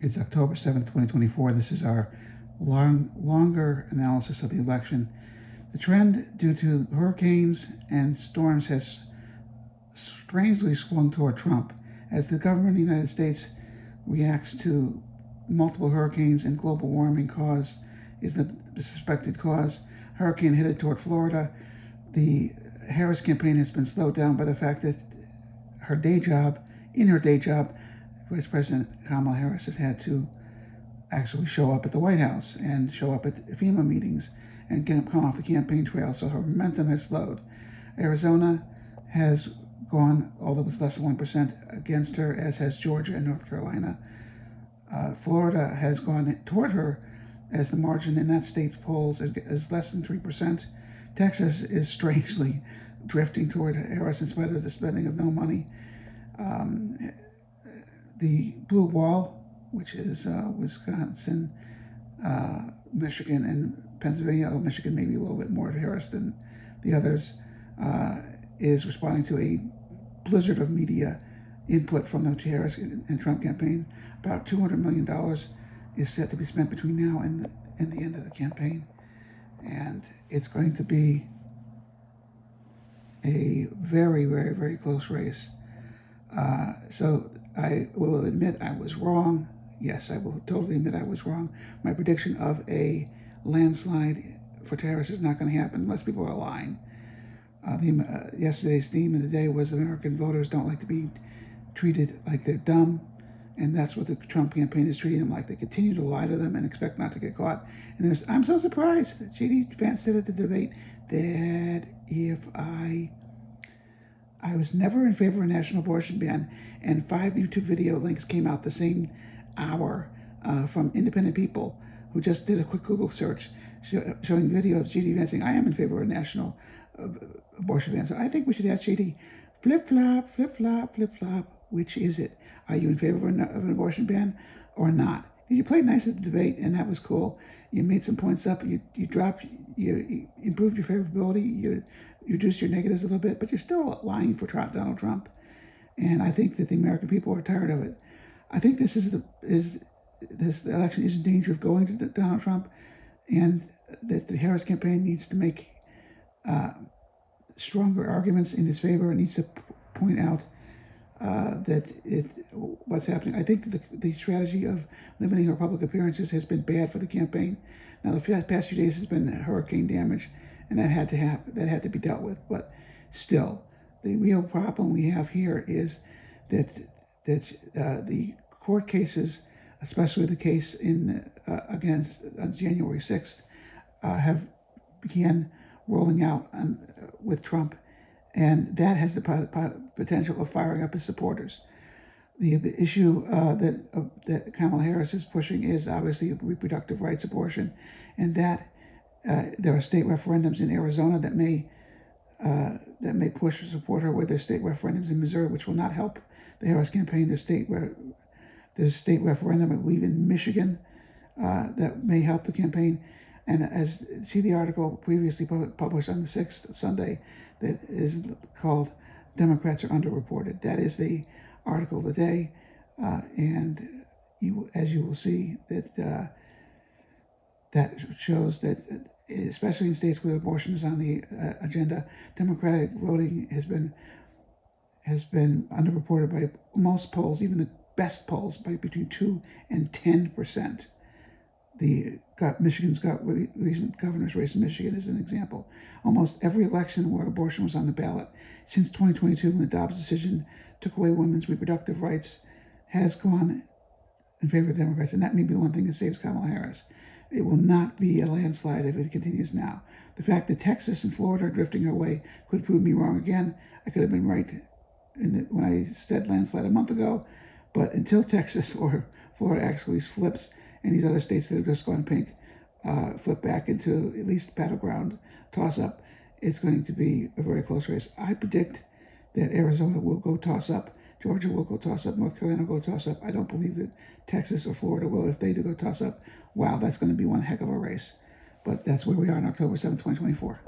It's October 7th, 2024. This is our longer analysis of the election. The trend due to hurricanes and storms has strangely swung toward Trump as the government of the United States reacts to multiple hurricanes and global warming is the suspected cause. Hurricane headed toward Florida. The Harris campaign has been slowed down by the fact that in her day job, Vice President Kamala Harris has had to actually show up at the White House and show up at FEMA meetings and come off the campaign trail, so her momentum has slowed. Arizona has gone, although it's less than 1%, against her, as has Georgia and North Carolina. Florida has gone toward her, as the margin in that state's polls is less than 3%. Texas is strangely drifting toward Harris in spite of the spending of no money. The blue wall, which is Wisconsin, Michigan, and Pennsylvania, Michigan maybe a little bit more Harris than the others, is responding to a blizzard of media input from the Harris and Trump campaign. About $200 million is set to be spent between now and the end of the campaign. And it's going to be a very, very, very close race. So I will admit I was wrong. Yes, I will totally admit I was wrong. My prediction of a landslide for Harris is not going to happen unless people are lying. Yesterday's theme of the day was American voters don't like to be treated like they're dumb, and that's what the Trump campaign is treating them like. They continue to lie to them and expect not to get caught. And I'm so surprised that J.D. Vance said at the debate that if I was never in favor of a national abortion ban, and 5 YouTube video links came out the same hour from independent people who just did a quick Google search showing video of J.D. Vance saying, I am in favor of a national abortion ban. So I think we should ask J.D., flip-flop, flip-flop, flip-flop, which is it? Are you in favor of an abortion ban or not? Because you played nice at the debate, and that was cool. You made some points up. You improved your favorability. You reduced your negatives a little bit, but you're still lying for Donald Trump. And I think that the American people are tired of it. I think this election is in danger of going to Donald Trump, and that the Harris campaign needs to make stronger arguments in his favor. It needs to point out what's happening. I think that the strategy of limiting her public appearances has been bad for the campaign. Now, the past few days has been hurricane damage, and that had to happen. That had to be dealt with. But still, the real problem we have here is that the court cases, especially the case against January 6th, have began rolling out with Trump, and that has the potential of firing up his supporters. The issue that Kamala Harris is pushing is obviously reproductive rights abortion, and that there are state referendums in Arizona that may push or support her, where there's state referendums in Missouri, which will not help the Harris campaign. There's state referendum, I believe, in Michigan that may help the campaign. And see the article previously published on the 6th, Sunday, that is called Democrats Are Underreported. That is the article of the day. And as you will see, that shows that, especially in states where abortion is on the agenda, Democratic voting has been underreported by most polls, even the best polls, by between 2 and 10%. Michigan's recent governor's race in Michigan is an example. Almost every election where abortion was on the ballot since 2022, when the Dobbs decision took away women's reproductive rights, has gone in favor of Democrats, and that may be the one thing that saves Kamala Harris. It will not be a landslide if it continues now. The fact that Texas and Florida are drifting our way could prove me wrong again. I could have been right when I said landslide a month ago, but until Texas or Florida actually flips, and these other states that have just gone pink flip back into at least battleground toss-up, it's going to be a very close race. I predict that Arizona will go toss-up, Georgia will go toss-up, North Carolina will go toss-up. I don't believe that Texas or Florida will. If they do go toss-up, wow, that's going to be one heck of a race. But that's where we are on October 7th, 2024.